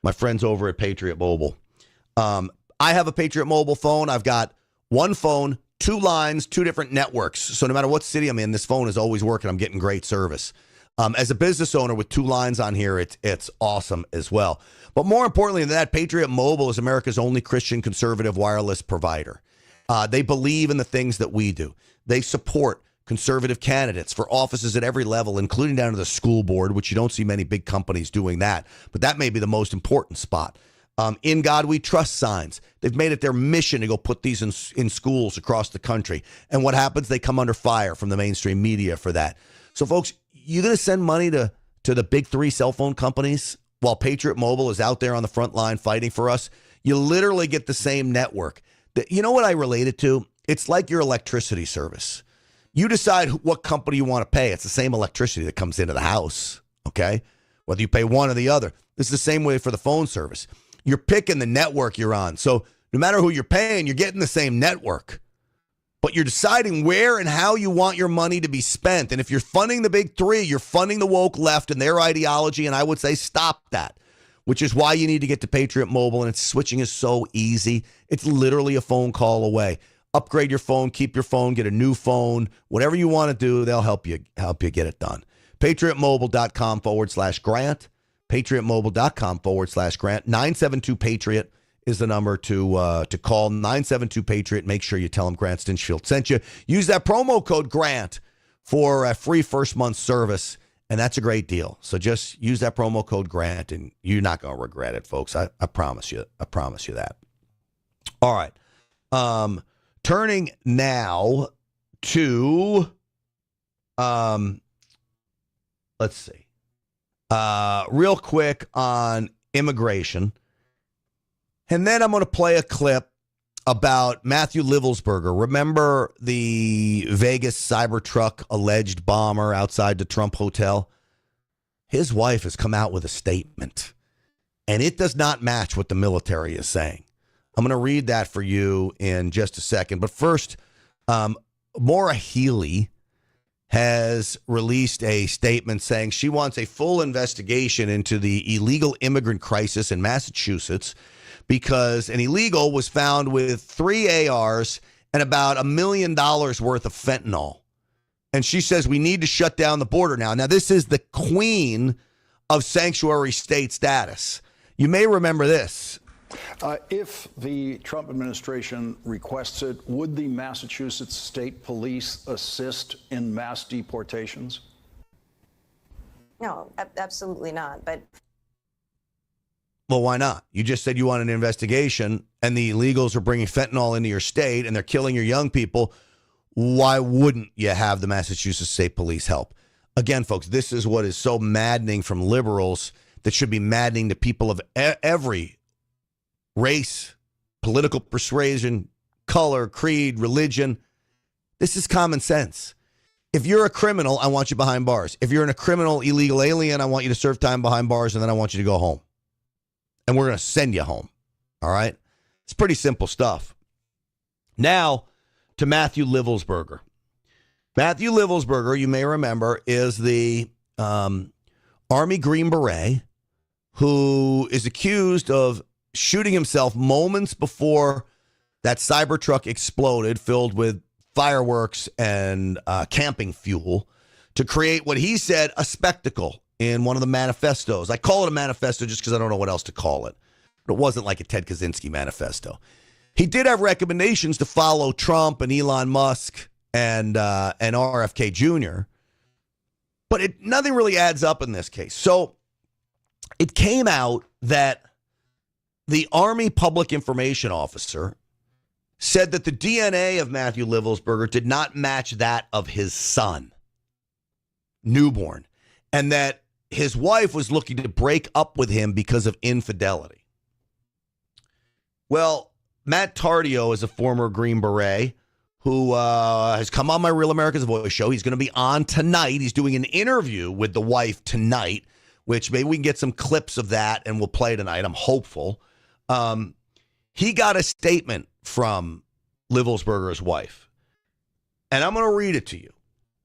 My friends over at Patriot Mobile. I have a Patriot Mobile phone. I've got one phone, 2 lines, 2 different networks. So no matter what city I'm in, this phone is always working. I'm getting great service. As a business owner with 2 lines on here, it's awesome as well. But more importantly than that, Patriot Mobile is America's only Christian conservative wireless provider. They believe in the things that we do. They support conservative candidates for offices at every level, including down to the school board, which you don't see many big companies doing that. But that may be the most important spot. In God We Trust signs. They've made it their mission to go put these in schools across the country. And what happens? They come under fire from the mainstream media for that. So, folks, you're going to send money to the big three cell phone companies while Patriot Mobile is out there on the front line fighting for us? You literally get the same network. You know what I relate it to? It's like your electricity service. You decide what company you want to pay. It's the same electricity that comes into the house, okay? Whether you pay one or the other. It's the same way for the phone service. You're picking the network you're on. So no matter who you're paying, you're getting the same network. But you're deciding where and how you want your money to be spent. And if you're funding the big three, you're funding the woke left and their ideology, and I would say stop that, which is why you need to get to Patriot Mobile, and switching is so easy. It's literally a phone call away. Upgrade your phone, keep your phone, get a new phone, whatever you want to do, they'll help you get it done. PatriotMobile.com/grant. PatriotMobile.com/grant. 972-PATRIOT is the number to call. 972-PATRIOT. Make sure you tell them Grant Stinchfield sent you. Use that promo code GRANT for a free first month service, and that's a great deal. So just use that promo code GRANT, and you're not going to regret it, folks. I promise you. I promise you that. All right. Turning now to, let's see. Real quick on immigration. And then I'm going to play a clip about Matthew Livelsberger. Remember the Vegas Cybertruck alleged bomber outside the Trump Hotel? His wife has come out with a statement, and it does not match what the military is saying. I'm going to read that for you in just a second. But first, Maura Healey has released a statement saying she wants a full investigation into the illegal immigrant crisis in Massachusetts because an illegal was found with 3 ARs and about $1 million worth of fentanyl. And she says we need to shut down the border now. Now, this is the queen of sanctuary state status. You may remember this. If the Trump administration requests it, would the Massachusetts State Police assist in mass deportations? No, absolutely not. But well, why not? You just said you want an investigation, and the illegals are bringing fentanyl into your state, and they're killing your young people. Why wouldn't you have the Massachusetts State Police help? Again, folks, this is what is so maddening from liberals that should be maddening to people of every race, political persuasion, color, creed, religion. This is common sense. If you're a criminal, I want you behind bars. If you're a criminal illegal alien, I want you to serve time behind bars, and then I want you to go home. And we're going to send you home. All right? It's pretty simple stuff. Now to Matthew Livelsberger. Matthew Livelsberger, you may remember, is the Army Green Beret who is accused of shooting himself moments before that Cybertruck exploded, filled with fireworks and camping fuel, to create what he said a spectacle in one of the manifestos. I call it a manifesto just because I don't know what else to call it. But it wasn't like a Ted Kaczynski manifesto. He did have recommendations to follow Trump and Elon Musk and RFK Jr., but nothing really adds up in this case. So it came out that the Army Public Information Officer said that the DNA of Matthew Livelsberger did not match that of his son, newborn, and that his wife was looking to break up with him because of infidelity. Well, Matt Tardio is a former Green Beret who has come on my Real America's Voice show. He's going to be on tonight. He's doing an interview with the wife tonight, which maybe we can get some clips of that and we'll play tonight. I'm hopeful. He got a statement from Livelsberger's wife, and I'm going to read it to you.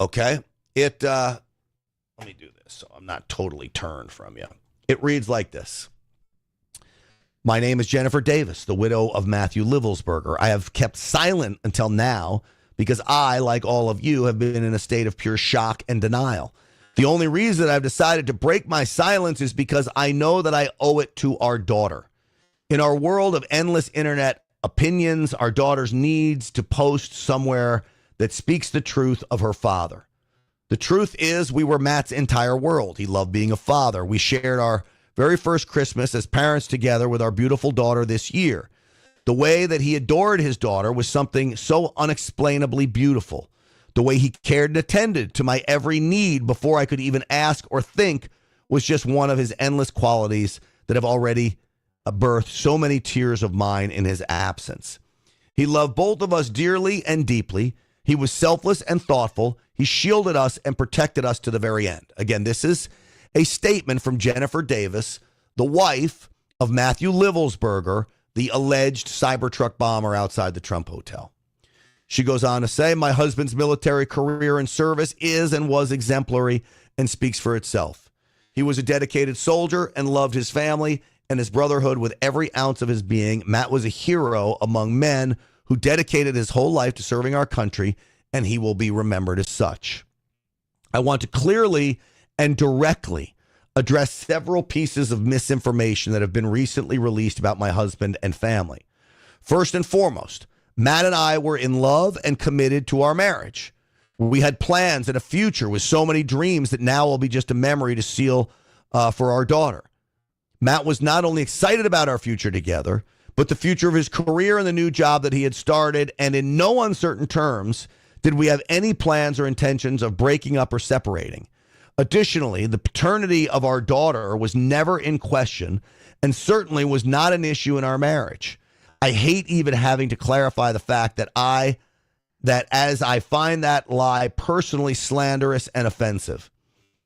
Okay. Let me do this so I'm not totally turned from you. It reads like this. My name is Jennifer Davis, the widow of Matthew Livelsberger. I have kept silent until now because I, like all of you, have been in a state of pure shock and denial. The only reason I've decided to break my silence is because I know that I owe it to our daughter. In our world of endless internet opinions, our daughter needs to post somewhere that speaks the truth of her father. The truth is we were Matt's entire world. He loved being a father. We shared our very first Christmas as parents together with our beautiful daughter this year. The way that he adored his daughter was something so unexplainably beautiful. The way he cared and attended to my every need before I could even ask or think was just one of his endless qualities that have already birthed so many tears of mine in his absence. He loved both of us dearly and deeply. He was selfless and thoughtful. He shielded us and protected us to the very end. Again, this is a statement from Jennifer Davis, the wife of Matthew Livelsberger, the alleged Cybertruck bomber outside the Trump Hotel. She goes on to say, my husband's military career and service is and was exemplary and speaks for itself. He was a dedicated soldier and loved his family and his brotherhood with every ounce of his being. Matt was a hero among men who dedicated his whole life to serving our country, and he will be remembered as such. I want to clearly and directly address several pieces of misinformation that have been recently released about my husband and family. First and foremost, Matt and I were in love and committed to our marriage. We had plans and a future with so many dreams that now will be just a memory to seal for our daughter. Matt was not only excited about our future together, but the future of his career and the new job that he had started, and in no uncertain terms did we have any plans or intentions of breaking up or separating. Additionally, the paternity of our daughter was never in question and certainly was not an issue in our marriage. I hate even having to clarify the fact that as I find that lie personally slanderous and offensive.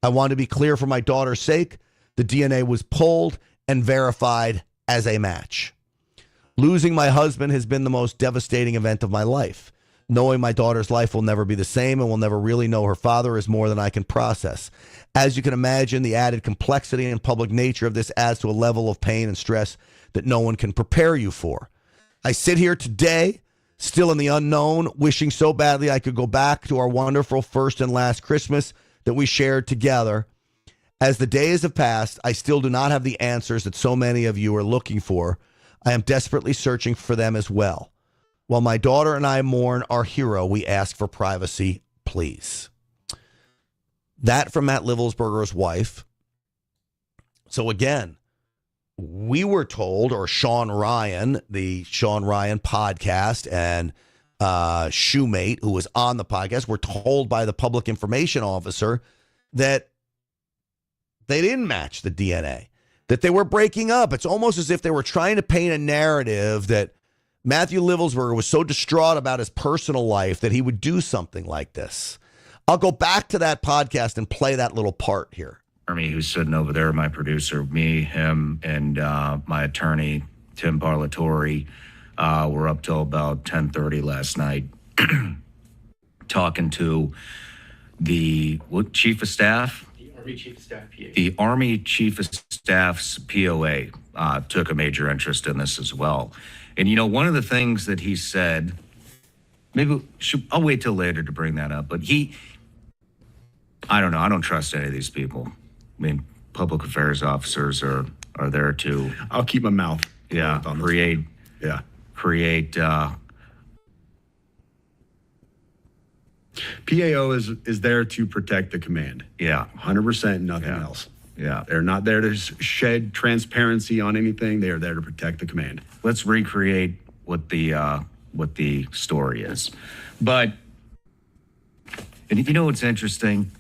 I want to be clear for my daughter's sake, the DNA was pulled and verified as a match. Losing my husband has been the most devastating event of my life. Knowing my daughter's life will never be the same and will never really know her father is more than I can process. As you can imagine, the added complexity and public nature of this adds to a level of pain and stress that no one can prepare you for. I sit here today, still in the unknown, wishing so badly I could go back to our wonderful first and last Christmas that we shared together. As the days have passed, I still do not have the answers that so many of you are looking for. I am desperately searching for them as well. While my daughter and I mourn our hero, we ask for privacy, please. That from Matt Livelsberger's wife. So again, we were told, or Sean Ryan, the Sean Ryan podcast and shoemate who was on the podcast, were told by the public information officer that they didn't match the DNA, that they were breaking up. It's almost as if they were trying to paint a narrative that Matthew Livelsberger was so distraught about his personal life that he would do something like this. I'll go back to that podcast and play that little part here. Army, who's sitting over there, my producer, me, him, and my attorney, Tim Parlatore, were up till about 10:30 last night talking to the chief of staff? The Army Chief of Staff PA. The Army Chief of Staff's POA took a major interest in this as well. And, you know, one of the things that he said, I'll wait till later to bring that up, but I don't know, I don't trust any of these people. I mean, public affairs officers are there to... I'll keep my mouth. Yeah, create... Yeah. Create... PAO is there to protect the command. Yeah. 100%, nothing else. Yeah. They're not there to shed transparency on anything. They are there to protect the command. Let's recreate what the story is. But, and you know what's interesting?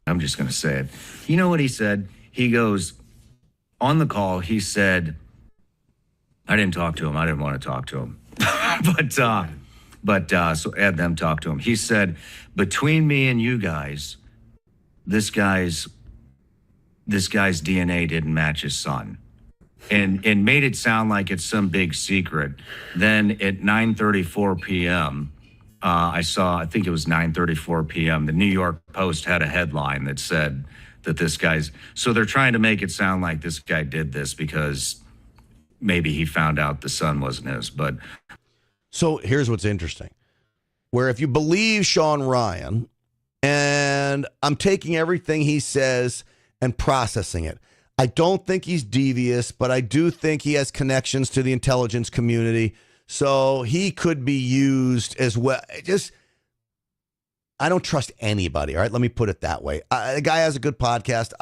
I'm just going to say it. You know what he said? He goes, on the call, he said, I didn't talk to him. I didn't want to talk to him. But so had them talk to him. He said, between me and you guys, this guy's DNA didn't match his son. And made it sound like it's some big secret. Then at 9:34 p.m., I think it was 9:34 p.m., the New York Post had a headline that said that this guy's... So they're trying to make it sound like this guy did this because maybe he found out the son wasn't his, but... So here's what's interesting. Where if you believe Sean Ryan, and I'm taking everything he says and processing it, I don't think he's devious, but I do think he has connections to the intelligence community. So he could be used as well. I don't trust anybody. All right, let me put it that way. The guy has a good podcast.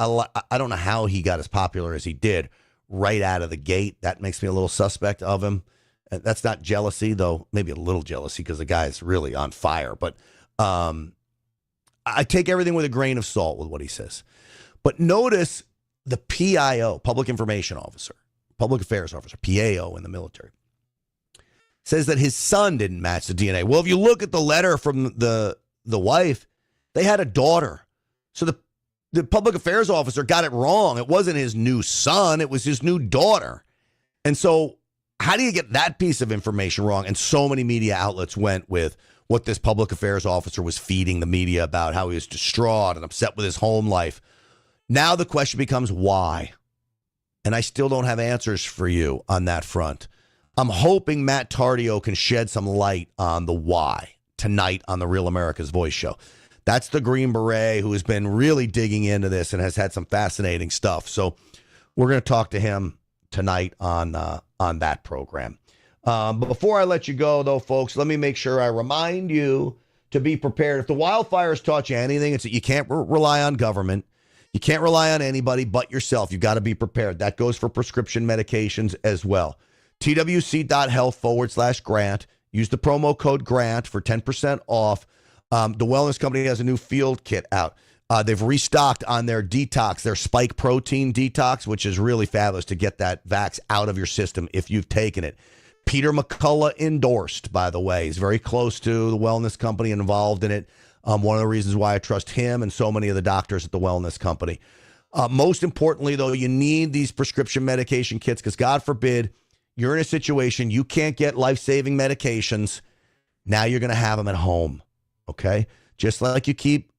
I don't know how he got as popular as he did right out of the gate. That makes me a little suspect of him. That's not jealousy, though. Maybe a little jealousy because the guy is really on fire. But I take everything with a grain of salt with what he says. But notice the PIO, Public Information Officer, Public Affairs Officer, PAO in the military, says that his son didn't match the DNA. Well, if you look at the letter from the wife, they had a daughter. So the public affairs officer got it wrong. It wasn't his new son. It was his new daughter. And so how do you get that piece of information wrong? And so many media outlets went with what this public affairs officer was feeding the media about, how he was distraught and upset with his home life. Now the question becomes why? And I still don't have answers for you on that front. I'm hoping Matt Tardio can shed some light on the why tonight on the Real America's Voice show. That's the Green Beret who has been really digging into this and has had some fascinating stuff. So we're going to talk to him tonight on that program. But before I let you go, though, folks, let me make sure I remind you to be prepared. If the wildfires taught you anything, it's that you can't rely on government. You can't rely on anybody but yourself. You've got to be prepared. That goes for prescription medications as well. twc.health/grant. Use the promo code GRANT for 10% off. The Wellness Company has a new field kit out. They've restocked on their detox, their spike protein detox, which is really fabulous to get that vax out of your system if you've taken it. Peter McCullough endorsed, by the way. He's very close to the Wellness Company and involved in it. One of the reasons why I trust him and so many of the doctors at the Wellness Company. Most importantly, though, you need these prescription medication kits because, God forbid, you're in a situation you can't get life-saving medications. Now you're going to have them at home, okay? Just like you keep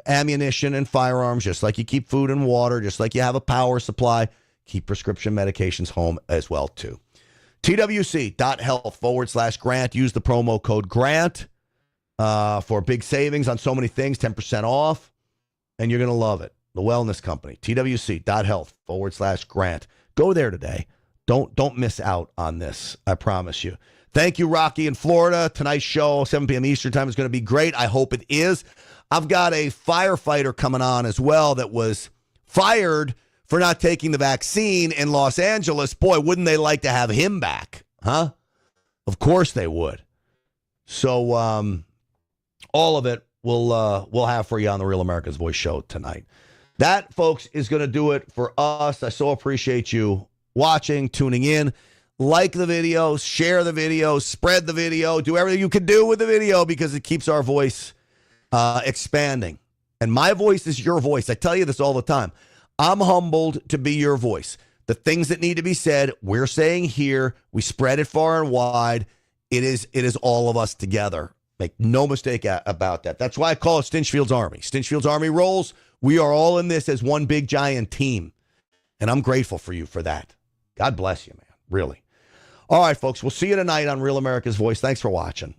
ammunition and firearms, just like you keep food and water, just like you have a power supply, keep prescription medications home as well, too. twc.health/grant. Use the promo code GRANT for big savings on so many things, 10% off, and you're going to love it. The Wellness Company, twc.health/grant. Go there today. Don't miss out on this. I promise you. Thank you, Rocky in Florida. Tonight's show, 7 p.m. Eastern time, is going to be great. I hope it is. I've got a firefighter coming on as well that was fired for not taking the vaccine in Los Angeles. Boy, wouldn't they like to have him back, huh? Of course they would. So all of it we'll have for you on the Real America's Voice show tonight. That, folks, is going to do it for us. I so appreciate you watching, tuning in. Like the video, share the video, spread the video, do everything you can do with the video because it keeps our voice expanding. And my voice is your voice. I tell you this all the time. I'm humbled to be your voice. The things that need to be said, we're saying here. We spread it far and wide. It is all of us together. Make no mistake about that. That's why I call it Stinchfield's Army. Stinchfield's Army rolls. We are all in this as one big giant team. And I'm grateful for you for that. God bless you, man. Really. All right, folks. We'll see you tonight on Real America's Voice. Thanks for watching.